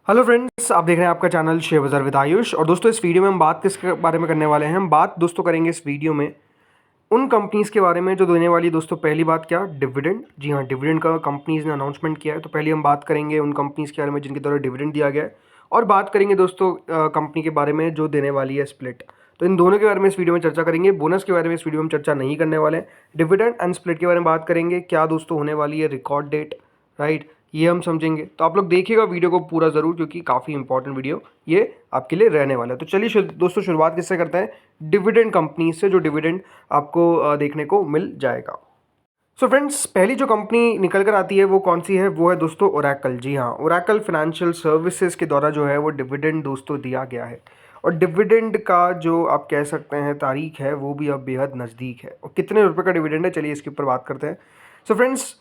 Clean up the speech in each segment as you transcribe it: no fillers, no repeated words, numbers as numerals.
Hello friends, आप देख रहे हैं आपका चैनल शेयर बाजार विद आयुष। और दोस्तों, इस वीडियो में हम बात किसके बारे में करने वाले हैं? हम बात दोस्तों करेंगे इस वीडियो में उन कंपनीज़ के बारे में जो देने वाली दोस्तों पहली बात क्या, डिविडेंड। जी हाँ, डिविडेंड का कंपनीज़ ने अनाउंसमेंट किया है। तो पहले हम बात करेंगे उन कंपनीज़ के बारे में जिनके द्वारा डिविडेंड दिया गया है, और बात करेंगे दोस्तों कंपनी के बारे में जो देने वाली है स्प्लिट। तो इन दोनों के बारे में इस वीडियो में चर्चा करेंगे। बोनस के बारे में इस वीडियो में चर्चा नहीं करने वाले हैं। डिविडेंड एंड स्प्लिट के बारे में बात करेंगे, क्या दोस्तों होने वाली है रिकॉर्ड डेट, राइट, ये हम समझेंगे। तो आप लोग देखिएगा वीडियो को पूरा ज़रूर, क्योंकि काफ़ी इंपॉर्टेंट वीडियो ये आपके लिए रहने वाला है। तो चलिए दोस्तों, शुरुआत किससे करते हैं? डिविडेंड कंपनी से, जो डिविडेंड आपको देखने को मिल जाएगा। सो फ्रेंड्स, पहली जो कंपनी निकल कर आती है वो कौन सी है? वो है दोस्तों ओरेकल। जी हाँ, ओरेकल फाइनेंशियल सर्विसेज के द्वारा जो है वो डिविडेंड दोस्तों दिया गया है। और डिविडेंड का जो आप कह सकते हैं तारीख है, वो भी अब बेहद नज़दीक है। और कितने रुपए का डिविडेंड है, चलिए इसके ऊपर बात करते हैं। सो फ्रेंड्स,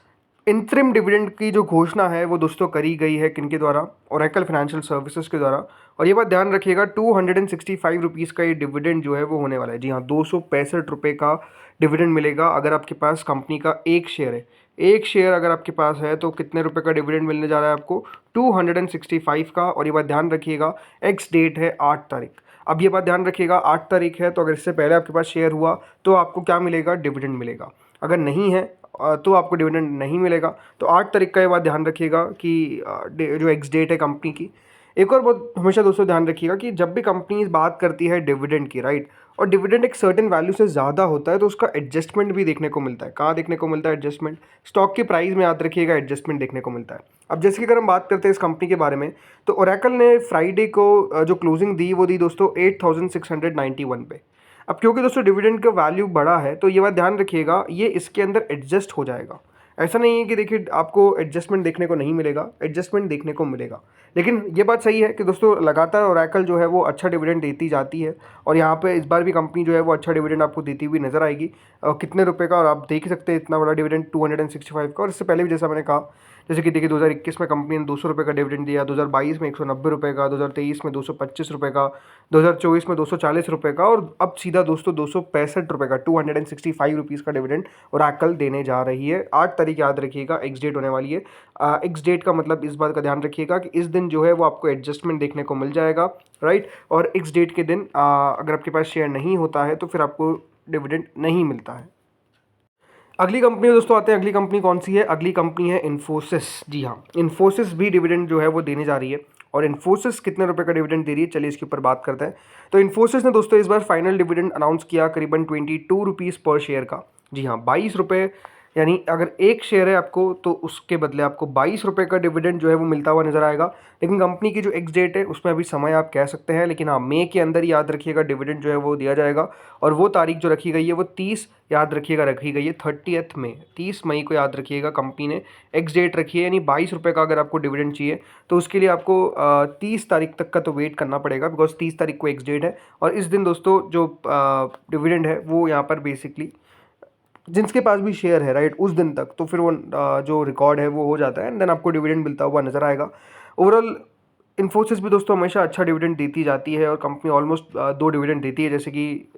इंतरिम डिविडेंड की जो घोषणा है वो दोस्तों करी गई है किनके द्वारा? ओरेकल फाइनेंशियल सर्विसेज के द्वारा। और ये बात ध्यान रखिएगा, 265 रुपीज़ का ये डिविडेंड जो है वो होने वाला है। जी हाँ, 265 रुपये का डिविडेंड मिलेगा अगर आपके पास कंपनी का एक शेयर है। एक शेयर अगर आपके पास है तो कितने रुपए का डिविडेंड मिलने जा रहा है आपको? 265 का। और ये बात ध्यान रखिएगा, एक्स डेट है 8 तारीख। अब ये बात ध्यान रखिएगा, 8 तारीख है, तो अगर इससे पहले आपके पास शेयर हुआ तो आपको क्या मिलेगा? डिविडेंड मिलेगा। अगर नहीं है तो आपको डिविडेंड नहीं मिलेगा। तो 8 तारीख का ये बात ध्यान रखिएगा कि जो एक्स डेट है कंपनी की। एक और बात हमेशा दोस्तों ध्यान रखिएगा कि जब भी कंपनी बात करती है डिविडेंड की, राइट, और डिविडेंड एक सर्टेन वैल्यू से ज़्यादा होता है तो उसका एडजस्टमेंट भी देखने को मिलता है। कहाँ देखने को मिलता है एडजस्टमेंट? स्टॉक की प्राइस में याद रखिएगा, एडजस्टमेंट देखने को मिलता है। अब जैसे कि अगर हम बात करते हैं इस कंपनी के बारे में, तो ओरेकल ने फ्राइडे को जो क्लोजिंग दी वो दी दोस्तों 8691 पे। अब क्योंकि दोस्तों डिविडेंड का वैल्यू बड़ा है तो ये बात ध्यान रखिएगा, ये इसके अंदर एडजस्ट हो जाएगा। ऐसा नहीं है कि देखिए आपको एडजस्टमेंट देखने को नहीं मिलेगा, एडजस्टमेंट देखने को मिलेगा। लेकिन ये बात सही है कि दोस्तों लगातार ओरेकल जो है वो अच्छा डिविडेंड देती जाती है। और यहाँ पे इस बार भी कंपनी जो है वो अच्छा डिविडेंड आपको देती हुई नजर आएगी। कितने रुपए का? और आप देख ही सकते हैं इतना बड़ा डिविडेंड 265 का। और इससे पहले भी जैसा मैंने कहा, जैसे कि देखिए 2021 में कंपनी ने 200 रुपये का डिविडेंड दिया, 2022 में 190 रुपये का, 2023 में 225 रुपये का, 2024 में 240 रुपये का, और अब सीधा दोस्तों 265 रुपये का 265 रुपीज़ का डिविडेंड ओरेकल देने जा रही है। 8 तारीख याद रखिएगा, एक्स डेट होने वाली है। एक्स डेट का मतलब इस बात का ध्यान रखिएगा कि इस दिन जो है वो आपको एडजस्टमेंट देखने को मिल जाएगा, राइट। और एक्स डेट के दिन अगर आपके पास शेयर नहीं होता है तो फिर आपको डिविडेंड नहीं मिलता है। अगली कंपनी दोस्तों आते हैं। अगली कंपनी कौन सी है? अगली कंपनी है इन्फोसिस। जी हाँ, इन्फोसिस भी डिविडेंड जो है वो देने जा रही है। और इन्फोसिस कितने रुपए का डिविडेंड दे रही है, चलिए इसके ऊपर बात करते हैं। तो इन्फोसिस ने दोस्तों इस बार फाइनल डिविडेंड अनाउंस किया करीबन 22 रुपीज़ पर शेयर का। जी हाँ, 22 रुपये, यानी अगर एक शेयर है आपको तो उसके बदले आपको 22 रुपये का डिविडेंड जो है वो मिलता हुआ नजर आएगा। लेकिन कंपनी की जो एक्स डेट है उसमें अभी समय आप कह सकते हैं, लेकिन हाँ, मई के अंदर याद रखिएगा डिविडेंड जो है वो दिया जाएगा। और वो तारीख जो रखी गई है वो 30 याद रखिएगा रखी गई है, 30 मई, 30 मई को याद रखिएगा कंपनी ने एक्स डेट रखी है। यानी 22 रुपये का अगर आपको डिविडेंड चाहिए तो उसके लिए आपको 30 तारीख तक का तो वेट करना पड़ेगा, बिकॉज 30 तारीख को एक्स डेट है। और इस दिन दोस्तों जो डिविडेंड है वो यहाँ पर बेसिकली जिनके पास भी शेयर है, राइट, उस दिन तक तो फिर वो जो रिकॉर्ड है वो हो जाता है, एंड देन आपको डिविडेंड मिलता हुआ नजर आएगा। ओवरऑल इन्फोसिस भी दोस्तों हमेशा अच्छा डिविडेंड देती जाती है, और कंपनी ऑलमोस्ट 2 डिविडेंड देती है। जैसे कि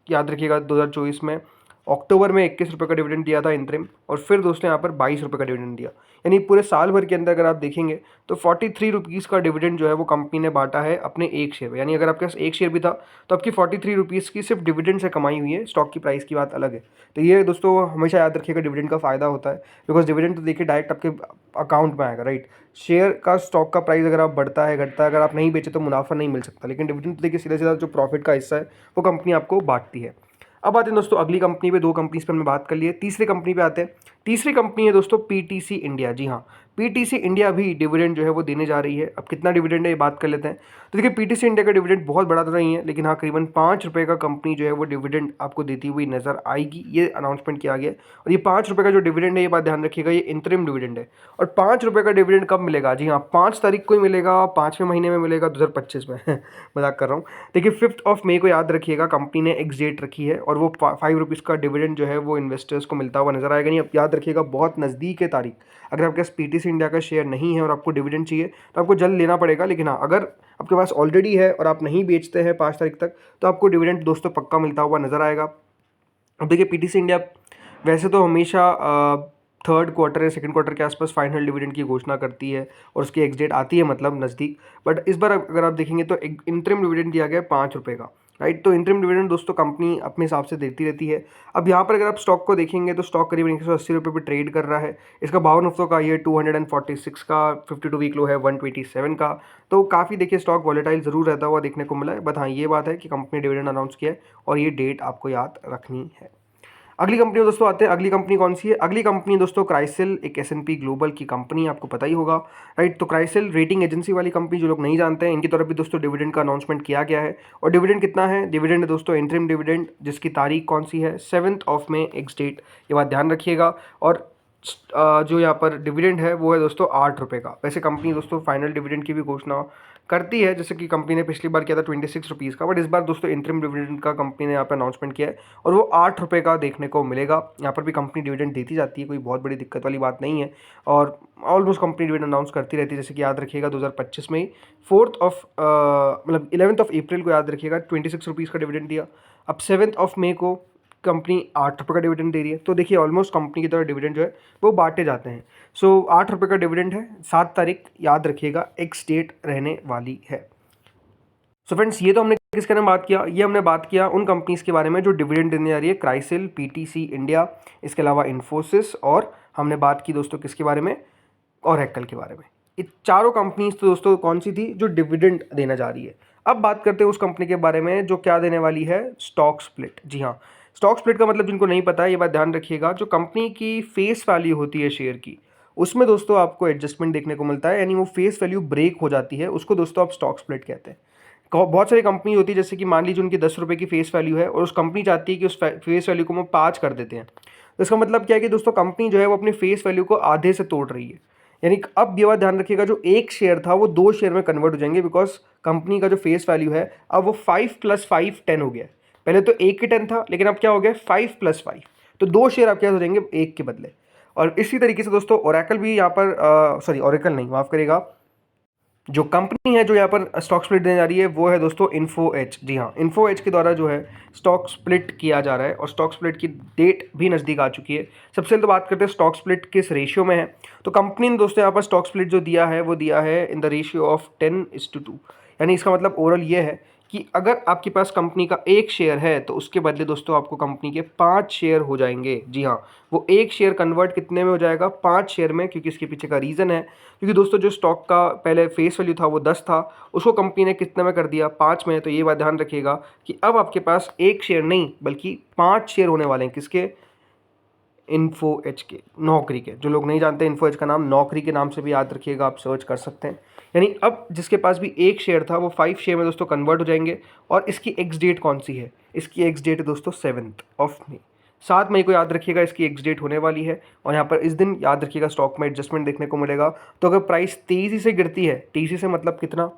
याद रखिएगा 2024 में अक्टूबर में 21 रुपये का डिविडेंड दिया था इंतरिम, और फिर दोस्तों यहाँ पर 22 रुपये का डिविडेंड दिया। यानी पूरे साल भर के अंदर अगर आप देखेंगे तो 43 रुपीज़ का डिविडेंड जो है वो कंपनी ने बांटा है अपने एक शेयर में। यानी अगर आपके पास एक शेयर भी था तो आपकी 43 रुपीज़ की सिर्फ डिविडेंड से कमाई हुई है, स्टॉक की प्राइस की बात अलग है। तो ये दोस्तों हमेशा याद रखिएगा, डिविडेंड का फ़ायदा होता है, बिकॉज डिविडेंड तो देखिए डायरेक्ट आपके अकाउंट में आएगा, राइट। शेयर का, स्टॉक का प्राइस अगर आप बढ़ता है घटता है, अगर आप नहीं बेचे तो मुनाफा नहीं मिल सकता, लेकिन डिविडेंड तो देखिए सीधा सीधा जो प्रॉफिट का हिस्सा है वो कंपनी आपको बांटती है। अब आते हैं दोस्तों अगली कंपनी पे। 2 कंपनीज पर हमने बात कर ली है, तीसरी कंपनी पे आते हैं। तीसरी कंपनी है दोस्तों पीटीसी इंडिया। जी हाँ, पीटीसी इंडिया भी डिविडेंड जो है वो देने जा रही है। अब कितना डिविडेंड है ये बात कर लेते हैं। तो देखिए पीटीसी इंडिया का डिविडेंड बहुत बड़ा तो नहीं है, लेकिन हाँ करीबन 5 रुपये का कंपनी जो है वो डिविडेंड आपको देती हुई नजर आएगी, ये अनाउंसमेंट किया गया है। और ये 5 रुपये का जो डिविडेंड है, ये बात ध्यान रखिएगा, ये इंतरिम डिविडेंड है। और 5 रुपये का डिविडेंड कब मिलेगा? जी हाँ, 5 तारीख को ही मिलेगा, 5वें महीने में मिलेगा 2025 में मजाक कर रहा हूँ। देखिए 5 मई को याद रखिएगा कंपनी ने एक्स डेट रखी है, और वो 5 रुपीज़ का डिविडेंड जो है वो इन्वेस्टर्स को मिलता हुआ नजर आएगा। नहीं, अब याद रखिएगा बहुत नज़दीक है तारीख। अगर आपके पास पीटीसी इंडिया का शेयर नहीं है और आपको डिविडेंड चाहिए तो आपको जल्द लेना पड़ेगा। लेकिन हाँ, अगर आपके पास ऑलरेडी है और आप नहीं बेचते हैं 5 तारीख तक, तो आपको डिविडेंड दोस्तों पक्का मिलता हुआ नजर आएगा। अब देखिए पीटीसी इंडिया वैसे तो हमेशा थर्ड क्वार्टर या सेकंड क्वार्टर के आसपास फाइनल डिविडेंड की घोषणा करती है और उसकी एक्स डेट आती है मतलब नज़दीक। बट इस बार अगर आप देखेंगे तो एक इंटरिम डिविडेंड दिया गया है 5 रुपये का, राइट। तो इंटरिम डिविडेंड दोस्तों कंपनी अपने हिसाब से देती रहती है। अब यहाँ पर अगर आप स्टॉक को देखेंगे तो स्टॉक करीबन 180 रुपये पर ट्रेड कर रहा है। इसका 52 हफ्तों का ये 246 का 52 वीक लो है 127 का। तो काफ़ी देखिए स्टॉक वॉलेटाइल ज़रूर रहता हुआ देखने को मिला है। बट हाँ, ये बात है कि कंपनी डिविडेंड अनाउंस किया है और ये डेट आपको याद रखनी है। अगली कंपनी दोस्तों आते हैं। अगली कंपनी कौन सी है? अगली कंपनी दोस्तों क्राइसिल, एक S&P ग्लोबल की कंपनी, आपको पता ही होगा, राइट। तो क्राइसिल रेटिंग एजेंसी वाली कंपनी, जो लोग नहीं जानते हैं, इनकी तरफ भी दोस्तों डिविडेंड का अनाउंसमेंट किया गया है। और डिविडेंड कितना है? डिविडेंड दोस्तों इंटरिम डिविडेंड, जिसकी तारीख कौन सी है? 7 मई एक्स डेट, ये बात ध्यान रखिएगा। और जो यहाँ पर डिविडेंड है वो है दोस्तों 8 रुपये का। वैसे कंपनी दोस्तों फाइनल डिविडेंड की भी घोषणा करती है, जैसे कि कंपनी ने पिछली बार किया था 26 रुपीज़ का, बट इस बार दोस्तों इंटरिम डिविडेंड का कंपनी ने यहाँ पर अनाउंसमेंट किया है और वो 8 रुपये का देखने को मिलेगा। यहाँ पर भी कंपनी डिविडेंड देती जाती है, कोई बहुत बड़ी दिक्कत वाली बात नहीं है। और ऑलमोस्ट कंपनी डिविडेंड अनाउंस करती रहती है, जैसे कि याद रखिएगा 2025 में 11 अप्रैल को याद रखिएगा 26 रुपीज़ का डिविडेंड दिया। अब 7 मई को कंपनी 8 रुपये का डिविडेंड दे रही है। तो देखिए ऑलमोस्ट कंपनी की तरह डिविडेंड जो है वो बांटे जाते हैं। सो 8 रुपये का डिविडेंड है, 7 तारीख याद रखिएगा एक्स डेट रहने वाली है। सो फ्रेंड्स, ये तो हमने किसके बारे में बात किया? ये हमने बात किया उन कंपनीज़ के बारे में जो डिविडेंड देने जा रही है, क्राइसिल, PTC इंडिया, इसके अलावा इन्फोसिस, और हमने बात की दोस्तों किसके बारे में? ओरेकल के बारे में। ये चारों कंपनीज तो दोस्तों कौन सी थी? जो डिविडेंड देना जा रही है। अब बात करते हैं उस कंपनी के बारे में जो क्या देने वाली है? Stock split. जी हाँ, स्टॉक स्प्लिट का मतलब जिनको नहीं पता है, ये बात ध्यान रखिएगा, जो कंपनी की फेस वैल्यू होती है शेयर की, उसमें दोस्तों आपको एडजस्टमेंट देखने को मिलता है, यानी वो फेस वैल्यू ब्रेक हो जाती है, उसको दोस्तों आप स्टॉक स्प्लिट कहते हैं। बहुत सारी कंपनी होती है, जैसे कि मान लीजिए उनकी 10 रुपये की फेस वैल्यू है और उस कंपनी चाहती है कि उस फेस वैल्यू को वो 5 कर देते हैं। तो इसका मतलब क्या है कि दोस्तों कंपनी जो है वो अपनी फेस वैल्यू को आधे से तोड़ रही है। यानी अब ये बात ध्यान रखिएगा, जो एक शेयर था वो 2 शेयर में कन्वर्ट हो जाएंगे, बिकॉज कंपनी का जो फेस वैल्यू है अब वो 5 + 5 10 हो गया है। पहले तो 1 ही 10 था, लेकिन अब क्या हो गया? 5 + 5, तो 2 शेयर आप क्या हो जाएंगे? 1 के बदले। और इसी तरीके से दोस्तों ओरेकल भी यहाँ पर सॉरी ओरेकल नहीं, माफ़ करिएगा, जो कंपनी है जो यहाँ पर स्टॉक स्प्लिट देने जा रही है वो है दोस्तों इन्फो एज। जी हाँ, इन्फो एज के द्वारा जो है स्टॉक स्प्लिट किया जा रहा है और स्टॉक स्प्लिट की डेट भी नज़दीक आ चुकी है। सबसे पहले तो बात करते हैं स्टॉक स्प्लिट किस रेशियो में है। तो कंपनी ने दोस्तों यहाँ पर स्टॉक स्प्लिट जो दिया है वो दिया है इन द रेशियो ऑफ 10:2। यानी इसका मतलब ओवरऑल ये है कि अगर आपके पास कंपनी का 1 शेयर है तो उसके बदले दोस्तों आपको कंपनी के 5 शेयर हो जाएंगे। जी हाँ, वो 1 शेयर कन्वर्ट कितने में हो जाएगा? 5 शेयर में, क्योंकि इसके पीछे का रीज़न है, क्योंकि दोस्तों जो स्टॉक का पहले फेस वैल्यू था वो 10 था, उसको कंपनी ने कितने में कर दिया? 5 में। तो ये बात ध्यान रखिएगा कि अब आपके पास 1 शेयर नहीं बल्कि 5 शेयर होने वाले हैं। किसके? इन्फो एज के, नौकरी के। जो लोग नहीं जानते, इन्फो एज का नाम नौकरी के नाम से भी याद रखिएगा, आप सर्च कर सकते हैं। यानी अब जिसके पास भी 1 शेयर था वो 5 शेयर में दोस्तों कन्वर्ट हो जाएंगे। और इसकी एक्स डेट कौन सी है? इसकी एक्स डेट है दोस्तों 7 मई। 7 मई को याद रखिएगा इसकी एक्स डेट होने वाली है। और यहाँ पर इस दिन याद रखिएगा स्टॉक में एडजस्टमेंट देखने को मिलेगा। तो अगर प्राइस तेज़ी से गिरती है, तेज़ी से मतलब कितना?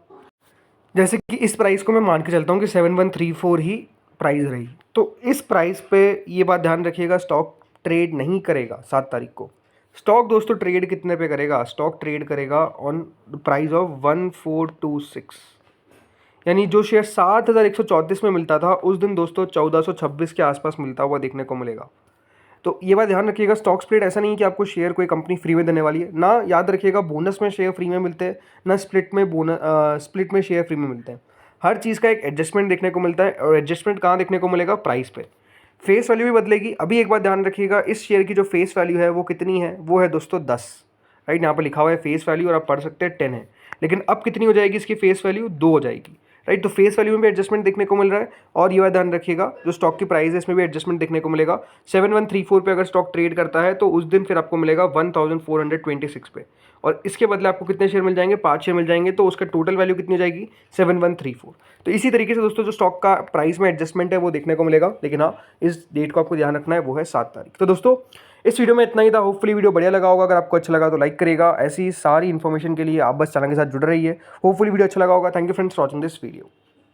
जैसे कि इस प्राइस को मैं मान के चलता हूँ कि 7134 ही प्राइस रही, तो इस प्राइस पे ये बात ध्यान रखिएगा स्टॉक ट्रेड नहीं करेगा 7 तारीख को। स्टॉक दोस्तों ट्रेड कितने पे करेगा? स्टॉक ट्रेड करेगा ऑन द प्राइस ऑफ 1426। यानी जो शेयर 7134 में मिलता था उस दिन दोस्तों 1426 के आसपास मिलता हुआ देखने को मिलेगा। तो ये बात ध्यान रखिएगा, स्टॉक स्प्लिट ऐसा नहीं है कि आपको शेयर कोई कंपनी फ्री में देने वाली है ना। याद रखिएगा बोनस में शेयर फ्री में मिलते हैं ना, स्प्लिट में शेयर फ्री में मिलते हैं। हर चीज़ का एक एडजस्टमेंट देखने को मिलता है। और एडजस्टमेंट कहाँ देखने को मिलेगा? प्राइस पे। फेस वैल्यू भी बदलेगी। अभी एक बात ध्यान रखिएगा, इस शेयर की जो फेस वैल्यू है वो कितनी है? वो है दोस्तों 10, राइट। यहाँ पर लिखा हुआ है फेस वैल्यू और आप पढ़ सकते हैं 10 है, लेकिन अब कितनी हो जाएगी इसकी फेस वैल्यू? 2 हो जाएगी, राइट। तो फेस वैल्यू में भी एडजस्टमेंट देखने को मिल रहा है। और ये बात ध्यान रखिएगा, जो स्टॉक की प्राइस है इसमें भी एडजस्टमेंट देखने को मिलेगा। 7134 पे अगर स्टॉक ट्रेड करता है तो उस दिन फिर आपको मिलेगा 1426 पे, और इसके बदले आपको कितने शेयर मिल जाएंगे? 5 शेयर मिल जाएंगे। तो उसका टोटल वैल्यू कितनी हो जाएगी? 7134। तो इसी तरीके से दोस्तों जो स्टॉक का प्राइस में एडजस्टमेंट है वो देखने को मिलेगा। लेकिन हाँ, इस डेट को आपको ध्यान रखना है, वो है 7 तारीख। तो दोस्तों इस वीडियो में इतना ही था। होपफुली वीडियो बढ़िया लगा होगा। अगर आपको अच्छा लगा तो लाइक करिएगा। ऐसी सारी इन्फॉर्मेशन के लिए आप बस चैनल के साथ जुड़े रहिए। होपफुली वीडियो अच्छा लगा होगा। Thank you friends for watching this video.